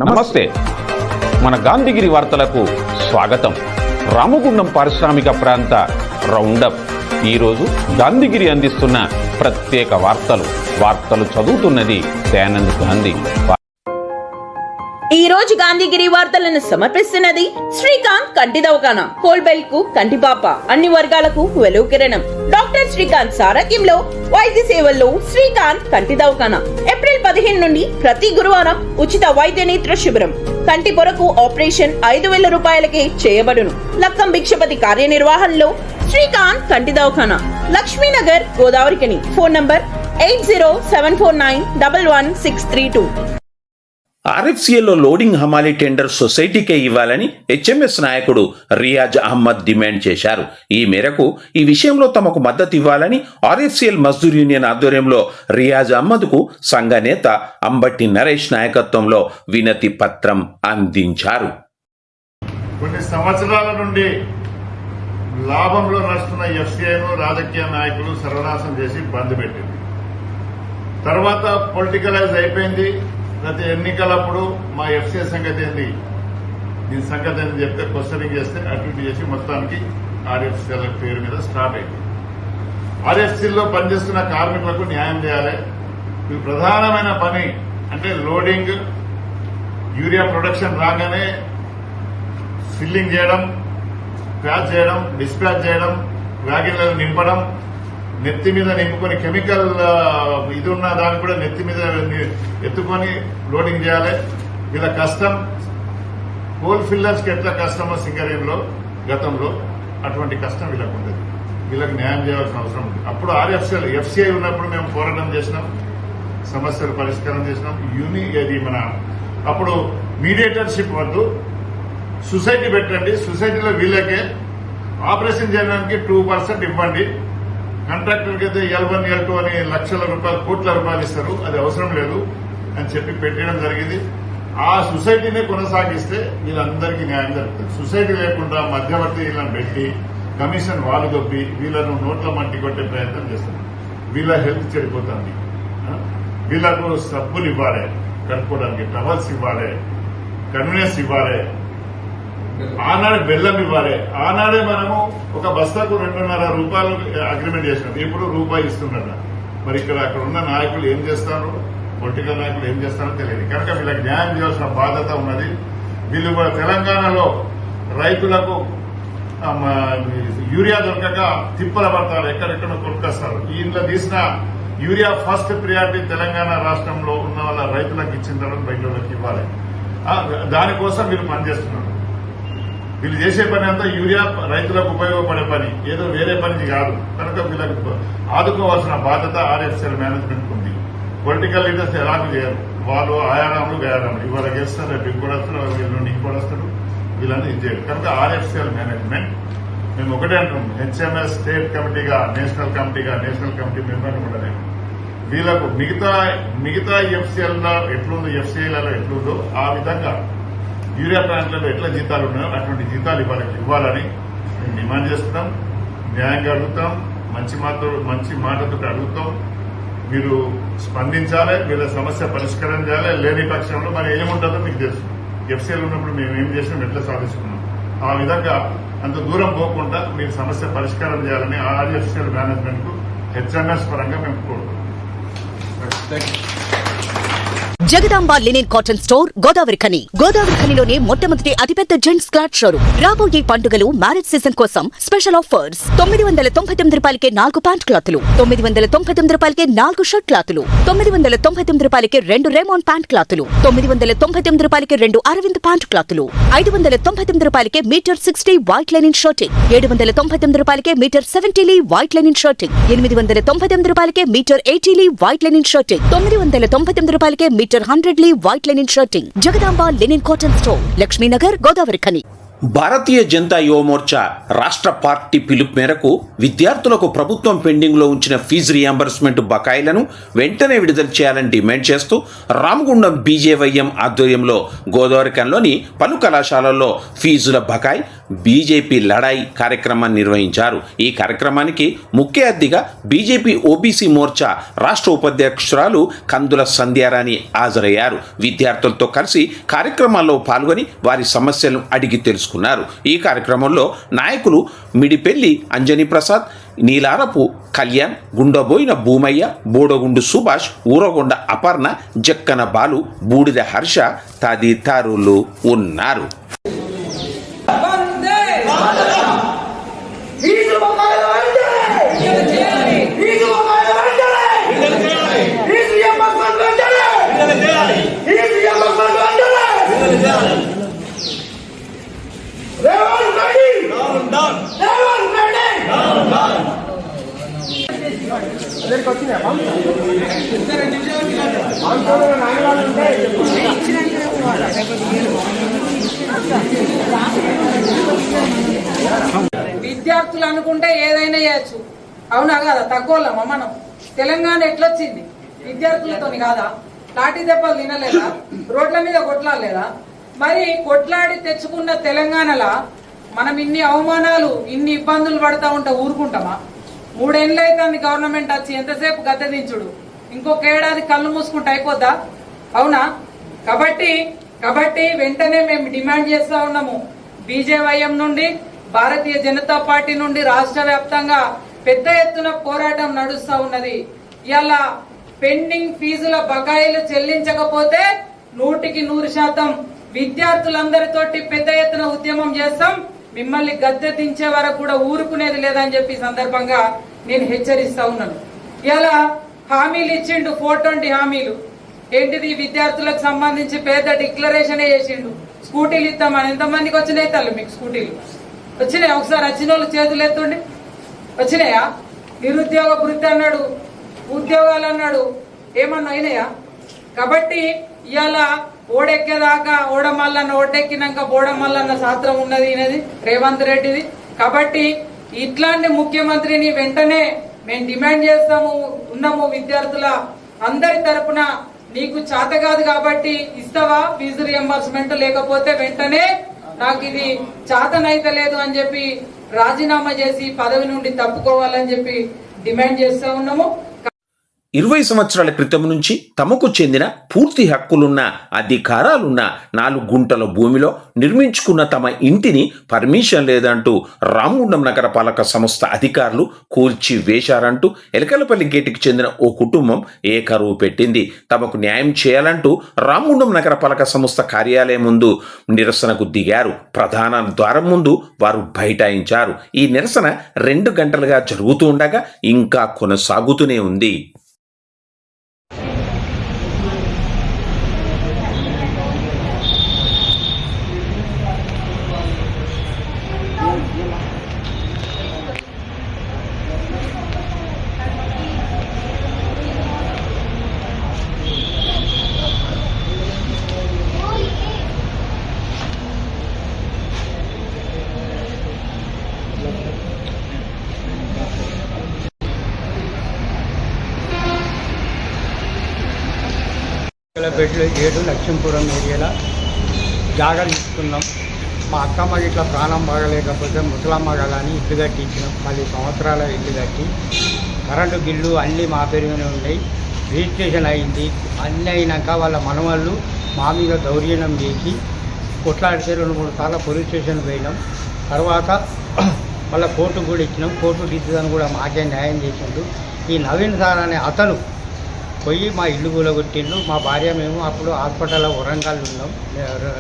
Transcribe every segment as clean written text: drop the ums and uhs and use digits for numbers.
నమస్తే. మన గాంధీగిరి వార్తలకు స్వాగతం. రామగుండం పారిశ్రామిక ప్రాంత రౌండప్. ఈరోజు గాంధీగిరి అందిస్తున్న ప్రత్యేక వార్తలు చదువుతున్నది దయానంద్ గాంధీ. ఈ రోజు గాంధీగిరి వార్తలను సమర్పిస్తున్నది శ్రీకాంత్ కంటి దవాఖానా. హోల్బెల్ కు కంటిపాప, అన్ని వర్గాలకు వెలుగు కిరణం. డాక్టర్ శ్రీకాంత్ సారథ్యంలో వైద్య సేవల్లో శ్రీకాంత్ కంటి దవాఖానా. ఏప్రిల్ 15 నుండి ప్రతి గురువారం ఉచిత వైద్య నేత్ర శిబిరం. కంటి పొరకు ఆపరేషన్ 5,000 రూపాయలకే చేయబడును. లక్కం భిక్షపతి కార్యనిర్వహణలో శ్రీకాంత్ కంటి దవాఖానా, లక్ష్మీనగర్, గోదావరికని. Phone number 8074911632. ఆర్ఎఫ్సిఎల్లో లోడింగ్ హమాలీ టెండర్ సొసైటీకే ఇవ్వాలని హెచ్ఎంఎస్ నాయకుడు రియాజ్ అహ్మద్ డిమాండ్ చేశారు. ఈ మేరకు ఈ విషయంలో తమకు మద్దతు ఇవ్వాలని ఆర్ఎఫ్సిఎల్ మజ్దూర్ యూనియన్ ఆధ్వర్యంలో రియాజ్ అహ్మద్కు సంఘ నేత అంబట్టి నరేష్ నాయకత్వంలో వినతి పత్రం అందించారు. కొన్ని సంవత్సరాల నుండి లాభంలో నడుస్తున్న ఎఫ్సిఐను రాజకీయ నాయకులు సర్వనాశం చేసి బంద్ పెట్టింది. తర్వాత పొలిటికలైజ్ అయిపోయింది. ప్రతి ఎన్నికలప్పుడు మా ఎఫ్సిఐ సంగతి ఏంది, దీని సంగతి ఏంది చెప్తే క్వశ్చనింగ్ చేస్తే అటు చేసి మొత్తానికి ఆర్ఎఫ్సిఎల్ పేరు మీద స్టార్ట్ అయింది. ఆర్ఎఫ్సిఎల్లో పనిచేస్తున్న కార్మికులకు న్యాయం చేయాలి. ఇది ప్రధానమైన పని. అంటే లోడింగ్, యూరియా ప్రొడక్షన్ రాగానే ఫిల్లింగ్ చేయడం, ప్యాచ్ చేయడం, డిస్పాచ్ చేయడం, వ్యాగిన్లను నింపడం, నెత్తి మీద నింపుకొని కెమికల్ ఇది ఉన్న దాన్ని కూడా నెత్తి మీద ఎత్తుకొని లోడింగ్ చేయాలి. వీళ్ళ కష్టం కోల్ ఫిల్లర్స్కి ఎట్లా కష్టమో సింగరేణిలో గతంలో అటువంటి కష్టం వీళ్ళకు ఉండదు. వీళ్ళకి న్యాయం చేయాల్సిన అవసరం ఉంది. అప్పుడు ఆర్ఎఫ్సిఎల్ ఎఫ్సిఐ ఉన్నప్పుడు మేము పోరాటం చేసినాం, సమస్యలు పరిష్కారం చేసినాం. ఇది మన అప్పుడు మీడియేటర్షిప్ వద్దు, సొసైటీ పెట్టండి, సొసైటీలో వీళ్ళకే ఆపరేషన్ చేయడానికి 2% ఇవ్వండి, కాంట్రాక్టర్కి అయితే L1 L2 అని లక్షల రూపాయలు, కోట్ల రూపాయలు ఇస్తారు, అది అవసరం లేదు అని చెప్పి పెట్టడం జరిగింది. ఆ సొసైటీని కొనసాగిస్తే వీళ్ళందరికీ న్యాయం జరుగుతుంది. సొసైటీ లేకుండా మధ్యవర్తి వీళ్ళని పెట్టి కమిషన్ వాళ్ళు దొబ్బి వీళ్ళను నోట్ల మట్టి కొట్టే ప్రయత్నం చేస్తున్నారు. వీళ్ళ హెల్త్ చెడిపోతుంది. వీళ్లకు సబ్బులు ఇవ్వాలి, కట్టుకోవడానికి టవల్స్ ఇవ్వాలి, కన్వీనియన్స్ ఇవ్వాలి, ఆనాడే బెల్లం ఇవ్వాలి. ఆనాడే మనము ఒక బస్తాకు 2.5 రూపాయలు అగ్రిమెంట్ చేసినాం, ఇప్పుడు రూపాయి ఇస్తున్నారు. మరి అక్కడ ఉన్న నాయకులు ఏం చేస్తారు, పొలిటికల్ నాయకులు ఏం చేస్తారో తెలియదు. కనుక వీళ్ళకి న్యాయం చేయాల్సిన బాధ్యత ఉన్నది. వీళ్ళు తెలంగాణలో రైతులకు యూరియా దొరకక తిప్పల పడతారు, ఎక్కడెక్కడ కొనుక్కొస్తారు. ఇంట్లో తీసిన యూరియా ఫస్ట్ ప్రియారిటీ తెలంగాణ రాష్ట్రంలో ఉన్న వాళ్ళ రైతులకు ఇచ్చిన తర్వాత బయట వాళ్ళకి ఇవ్వాలి. దానికోసం వీళ్ళు పనిచేస్తున్నారు. వీళ్ళు చేసే పని అంతా యూరియా రైతులకు ఉపయోగపడే పని, ఏదో వేరే పని కాదు. కనుక వీళ్ళకి ఆదుకోవాల్సిన బాధ్యత ఆర్ఎఫ్సిఎల్ మేనేజ్మెంట్ ఉంది. పొలిటికల్ లీడర్స్ ఎలాగూ చేయరు, వాళ్ళు ఆయారాములు గయారాములు, ఇవాళ గెలుస్తారు, రేపు ఇంకోటి వస్తారు, వీళ్ళు ఇంకోటి వస్తారు, వీళ్ళని ఇది చేయరు. కనుక ఆర్ఎఫ్సిఎల్ మేనేజ్మెంట్ మేము ఒకటే అంటున్నాం, హెచ్ఎంఎస్ స్టేట్ కమిటీగా, నేషనల్ కమిటీ మెంబర్ని కూడా లేదు. వీళ్ళకు మిగతా ఎఫ్సిఎల్లో ఎట్లుందో, ఎఫ్సిఐలలో ఎట్లుందో ఆ విధంగా యూరియా ప్లాంట్లలో ఎట్లా జీతాలు ఉన్నాయో అటువంటి జీతాలు ఇవ్వాలని మేము డిమాండ్ చేస్తున్నాం. న్యాయంగా అడుగుతాం, మంచి మాటతో అడుగుతాం. మీరు స్పందించాలి, వీళ్ళ సమస్య పరిష్కారం చేయాలి. లేని పక్షంలో మరి ఏముంటుందో మీకు తెలుసు. ఎఫ్సీఎల్ ఉన్నప్పుడు మేము ఏం చేసినాం, ఎట్లా సాధించుకున్నాం. ఆ విధంగా అంత దూరం పోకుండా మీరు సమస్య పరిష్కారం చేయాలని ఆర్ఎఫ్సీఎల్ మేనేజ్మెంట్ కు హెచ్ఎంఎస్ పరంగా మేము కోరుతున్నాం. జగదాంబ లినెన్ కాటన్ స్టోర్, గోదావరిఖనిలోనే మొట్టమొదటి అతిపెద్ద జెంట్స్ క్లాత్ షోరూమ్. రాబోయే పండుగలు, మ్యారేజ్ సీజన్ కోసం స్పెషల్ ఆఫర్స్. 999 రూపాయలకే 4 ప్యాంట్ క్లాతులు, 999 రూపాయలకే 4 షర్ట్ క్లాతులు, 999 రూపాయలకే 2 రేమాన్ ప్యాంట్ క్లాతులు, 999 రూపాయలకే 2 అరవింద్ ప్యాంట్ క్లాతులు, 599 రూపాయలకే మీటర్ 60 వైట్ లెనిన్ షర్టింగ్, 799 రూపాయలకే మీటర్ 70 వైట్ లెనిన్ షర్టింగ్, 899 రూపాయలకే మీటర్ 80 వైట్ లెనిన్ షర్టింగ్, 999 రూపాయలకే metre 100 white linen shirting. Jagadamba linen cotton store, Lakshminagar, Godavarikhani. Bharatiya Janata Yuva Morcha రాష్ట్ర పార్టీ పిలుపు మేరకు విద్యార్థులకు ప్రభుత్వం పెండింగ్లో ఉంచిన ఫీజు రియంబర్స్మెంట్ బకాయిలను వెంటనే విడుదల చేయాలని డిమాండ్ చేస్తూ రామగుండం బీజేవైఎం ఆధ్వర్యంలో గోదావరిఖనిలోని పలు కళాశాలల్లో ఫీజుల బకాయి బీజేపీ లడాయి కార్యక్రమాన్ని నిర్వహించారు. ఈ కార్యక్రమానికి ముఖ్య అతిథిగా బీజేపీ ఓబీసీ మోర్చా రాష్ట్ర ఉపాధ్యక్షురాలు కందుల సంధ్యారాణి హాజరయ్యారు. విద్యార్థులతో కలిసి కార్యక్రమాల్లో పాల్గొని వారి సమస్యలను అడిగి తెలుసుకున్నారు. ఈ కార్యక్రమంలో నాయకులు మిడిపెల్లి అంజనీ ప్రసాద్, నీలారపు కళ్యాణ్, గుండబోయిన భూమయ్య, బోడగుండు సుభాష్, ఊరగొండ అపర్ణ, జక్కన బాలు, బూడిద హర్ష తదితరులు ఉన్నారు. విద్యార్థులు అనుకుంటే ఏదైనా చేయొచ్చు, అవునా కదా? తక్కువలేమా మనం? తెలంగాణ ఎట్లొచ్చింది? విద్యార్థులతోని కాదా? లాఠీ దెబ్బలు తినలేదా? రోడ్ల మీద కొట్లాడలేదా? మరి కొట్లాడి తెచ్చుకున్న తెలంగాణలా మనం ఇన్ని అవమానాలు, ఇన్ని ఇబ్బందులు పడతా ఉంటే ఊరుకుంటామా? 3 ఏళ్ళు అయితే గవర్నమెంట్ వచ్చి ఎంతసేపు గద్దె దించుడు? ఇంకొక ఏడాది కళ్ళు మూసుకుంటే అయిపోద్దా? అవునా? కాబట్టి వెంటనే మేము డిమాండ్ చేస్తా ఉన్నాము. బీజేవైఎం నుండి, భారతీయ జనతా పార్టీ నుండి రాష్ట్ర వ్యాప్తంగా పెద్ద ఎత్తున పోరాటం నడుస్తా ఉన్నది. ఇలా పెండింగ్ ఫీజుల బకాయిలు చెల్లించకపోతే 100% విద్యార్థులందరితోటి పెద్ద ఎత్తున ఉద్యమం చేస్తాం. మిమ్మల్ని గద్దె దించే వరకు కూడా ఊరుకునేది లేదని చెప్పి సందర్భంగా నేను హెచ్చరిస్తా ఉన్నాను. ఇలా హామీలు ఇచ్చిండు, 420 హామీలు. ఏంటిది? విద్యార్థులకు సంబంధించి పెద్ద డిక్లరేషన్ చేసిండు. స్కూటీలు ఇస్తామని ఎంతమందికి వచ్చినాయి తల్లి? మీకు స్కూటీలు వచ్చినాయా? ఒకసారి వచ్చిన వాళ్ళు చేతులు ఎత్తుండి. వచ్చినాయా? నిరుద్యోగ వృత్తి అన్నాడు, ఉద్యోగాలు అన్నాడు, ఏమన్నా అయినాయా? కాబట్టి ఇవాళ ఓడెక్కేదాకా ఓడమల్లన్న, ఓడెక్కినాక బోడమల్లన్న శాస్త్రం ఉన్నది అనేది రేవంత్ రెడ్డిది. కాబట్టి ఇట్లాంటి ముఖ్యమంత్రిని వెంటనే మేము డిమాండ్ చేస్తాము ఉన్నాము. విద్యార్థుల అందరి తరపున నీకు చేత కాదు కాబట్టి ఇస్తావా ఫీజు రియంబర్స్మెంట్? లేకపోతే వెంటనే నాకు ఇది చేతనైతే లేదు అని చెప్పి రాజీనామా చేసి పదవి నుండి తప్పుకోవాలని చెప్పి డిమాండ్ చేస్తా ఉన్నాము. 20 సంవత్సరాల క్రితం నుంచి తమకు చెందిన పూర్తి హక్కులున్న, అధికారాలున్న 4 గుంటల భూమిలో నిర్మించుకున్న తమ ఇంటిని పర్మిషన్ లేదంటూ రామగుండం నగరపాలక సంస్థ అధికారులు కూల్చి వేశారంటూ ఎలకలపల్లి గేటుకి చెందిన ఓ కుటుంబం ఏకరువు పెట్టింది. తమకు న్యాయం చేయాలంటూ రామగుండం నగరపాలక సంస్థ కార్యాలయం ముందు నిరసనకు దిగారు. ప్రధాన ద్వారం ముందు వారు బైఠాయించారు. ఈ నిరసన 2 గంటలుగా జరుగుతూ ఉండగా ఇంకా కొనసాగుతూనే ఉంది. బెడ్లు 7 లక్ష్మీపురం ఏరియాలో జాగా తీసుకున్నాం. మా అక్కమ్మ ఇట్లా ప్రాణం బాగలేకపోతే ముసలమ్మ కదా అని ఇల్లు కట్టించినాం. 10 సంవత్సరాల ఇల్లు కట్టి కరెంటు బిల్లు అన్నీ మా పేరు మీద ఉన్నాయి. రిజిస్ట్రేషన్ అయింది. అన్నీ అయినాక వాళ్ళ మనవాళ్ళు మా మీద దౌర్జన్యం చేసి కొట్లాడితే 2-3 సార్లు పోలీస్ స్టేషన్ పోయినాం. తర్వాత వాళ్ళ కోర్టుకు కూడా ఇచ్చినాం. కోర్టు డిసిజన్ కూడా మాకే న్యాయం చేసిండు. ఈ నవీన్ సార్ అనే అతను పోయి మా ఇల్లు కూలగొట్టిండు. మా భార్య మేము అప్పుడు హాస్పిటల్లో వరంగల్ ఉన్నాం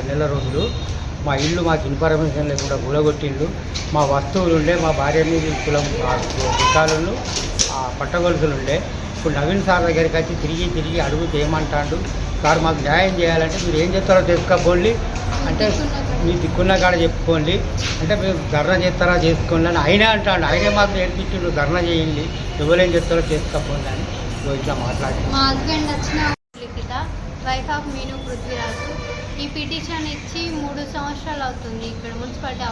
నెల రోజులు. మా ఇల్లు మాకు ఇన్ఫర్మేషన్ లేకుండా కూలగొట్టిండు. మా వస్తువులు ఉండే, మా భార్య మీద కులం దుకాణాలు పట్టగొలుసులు ఉండే. ఇప్పుడు నవీన్ సార్ దగ్గరికి వచ్చి తిరిగి అడుగుతూ ఏమంటాడు, సార్ మాకు న్యాయం చేయాలంటే మీరు ఏం చేస్తారో చేసుకోండి అంటే మీ దిక్కున్న కాడ చెప్పుకోండి అంటే మీరు ధర్నా చేస్తారా చేసుకోండి అని ఆయనే అంటాడు. ఆయనే మాకు నేర్పించిండు ధర్నా చేయండి, ఎవరేం చేస్తారో చేసుకోండి అని ఇట్లా మాట్లాడి. మా హస్బెండ్ వచ్చిన లిఖిత, వైఫ్ ఆఫ్ మీను పృథ్వీరాజు. ఈ పిటిషన్ ఇచ్చి 3 సంవత్సరాలు అవుతుంది. ఇక్కడ మున్సిపాలిటీ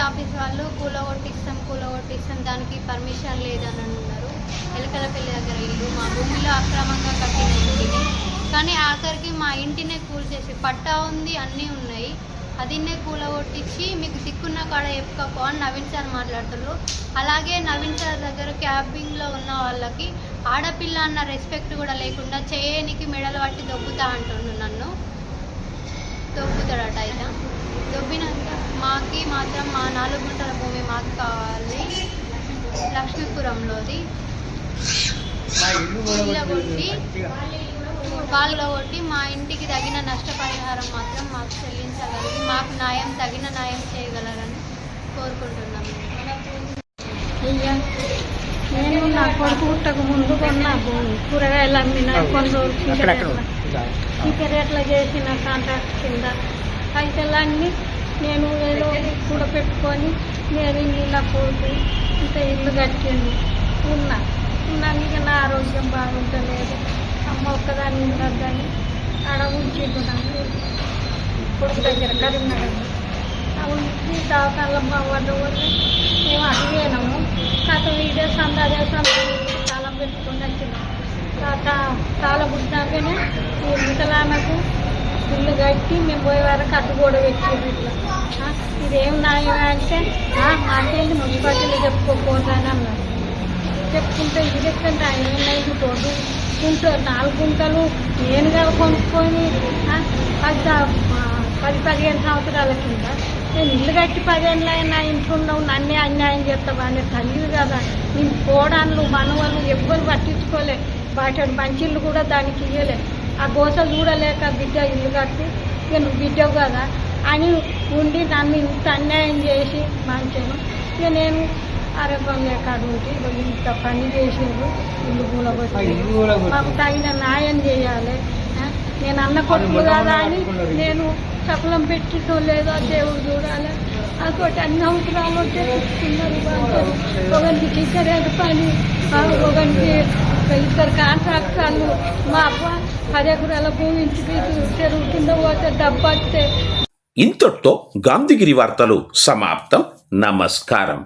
ఆఫీస్ వాళ్ళు కూలగొట్టిస్తాం దానికి పర్మిషన్ లేదని అన్నారు. ఎలకలపల్లి దగ్గర ఇల్లు మా భూమిలో అక్రమంగా కట్టిన ఇంటిని, కానీ ఆఖరికి మా ఇంటినే కూల్చేసి పట్టా ఉంది, అన్నీ ఉన్నాయి. అదిన్నే కూలగొట్టించి మీకు దిక్కున్న కాడ చెప్పుకోపో అని నవీన్ సార్ మాట్లాడుతున్నారు. అలాగే నవీన్ సార్ దగ్గర క్యాబింగ్లో ఉన్న వాళ్ళకి ఆడపిల్ల అన్న రెస్పెక్ట్ కూడా లేకుండా చేయనికి మెడలు పట్టి దొబ్బుతా అంటుండు. నన్ను దొబ్బుతాడట. అయితే దొబ్బినాక మాకి మాత్రం మా 4 గుంటల భూమి మాకు కావాలి, లక్ష్మీపురంలోది. కాలులో కొట్టి మా ఇంటికి తగిన నష్టపరిహారం మాత్రం మాకు చెల్లించగలిగి మాకు తగిన న్యాయం చేయగలరని కోరుకుంటున్నాము. అయ్యా, నేను నా కొడుకు పుట్టక ముందు కొన్నా భూమి, కూరగాయలు అమ్మిన, కొన్ని రోజులు రేట్ల చేసిన కాంట్రాక్ట్ కింద పైసలన్నీ నేను ఏదో కూడా పెట్టుకొని నేను నీళ్ళ పోసి ఇంత ఇల్లు కట్టింది ఉన్నాక నా ఆరోగ్యం బాగుంటలేదు. అమ్మ ఒక్కదాన్ని ఉండద్దని ఆడ ఉంచిండు నన్ను కొడుకు దగ్గర కరీంనగర్. ఉంచి దవాఖానలో బాగుపడ్డ వల్ల మేము అడిగాము. కాకపోతే ఇదే తాళం పెట్టుకొని వచ్చినాం. తాళం పుట్టినాకనే ఈ ముసలామెకు ఇల్లు కట్టి మేము పోయే వరకు అడ్డు కూడా పెట్టారు. ఇట్లా ఇదేం న్యాయం అంటే మాకేంటి మున్సిపాలిటీలో చెప్పుకోకూడదని అన్నారు. చెప్పుకుంటే ఇది ఎక్కడంటే ఆయన ఏమైంది తోడు గుంటలు 4 గుంటలు నేనుగా కొనుక్కొని 10-15 సంవత్సరాల కింద నేను ఇల్లు కట్టి 10 ఏళ్ళు అయినా ఇంట్లో ఉన్నావు, నన్నే అన్యాయం చేస్తావా అనే తల్లి కదా. నేను కోడళ్ళు మనవళ్ళు ఎవ్వరు పట్టించుకోలే. బయట మంచిళ్ళు కూడా దానికి ఇవ్వలే. ఆ గోస చూడలేక బిడ్డ ఇల్లు కట్టి ఇక నువ్వు బిడ్డవు కదా అని ఉండి నన్ను ఇంత అన్యాయం చేసి మంచాను. ఇక నేను ఆరోగ్యం లేక ఉంటే ఇంత పని చేసేది ఇల్లు కూలగొట్టి మాకు తగిన న్యాయం చేయాలి. నేను అన్న కొడుకు కదా అని నేను సఫలం పెట్టితో లేదో దేవుడు చూడాలి. అదొకటి అన్ని అవసరాలు వచ్చే చూస్తున్నారు. ఒకరికి టీచర్ పని, ఒకరికి ఇద్దరు కాంట్రాక్టర్లు. మా అబ్బ 10 ఎకరాల భూమి ఇంటికి చెరువు కింద పోతే దెబ్బ వస్తే. ఇంతటితో గాంధీగిరి వార్తలు సమాప్తం. నమస్కారం.